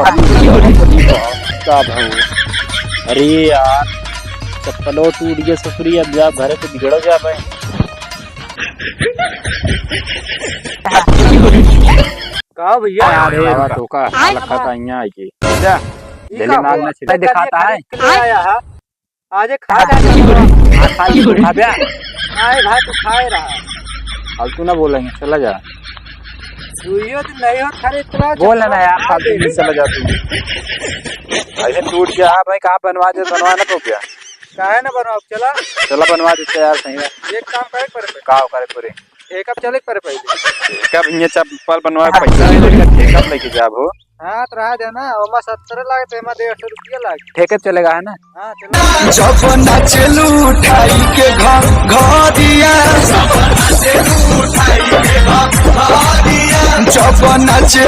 का भाऊ। अरे यार चप्पलो टूट गया ससुरी, अब जा घरे पे बिगड़ो जा भाई। का भैया बाबा तो का लखा था यहाँ आके जा दिल्ली मांग ना छिड़ा दिखाता है। आज खा जा खाई खा बे आए भाई तू खाए रहा फालतू ना बोलेंगे, चला जा। दुइयो दिन नहीं हो खरीद इतना बोल ना यार, फालतू नहीं, चला जा तू। ऐसे टूट गया भाई, कहाँ बनवा दे, बनवाना तो क्या काहे ना बनाओ चला चला बनवा देते यार। सही है, एक काम करे पर का करे पूरे एक अब चले पर पहले कब ये चप्पल बनवा पैसा नहीं लेकर कब लेके जाब हो। हाँ तो रहा देना ओमा 70 लागे तो एमा 150 रुपया लागे ठेके चलेगा है ना। हाँ चलो जब नाचलू उठाई के घरिया जब नाचे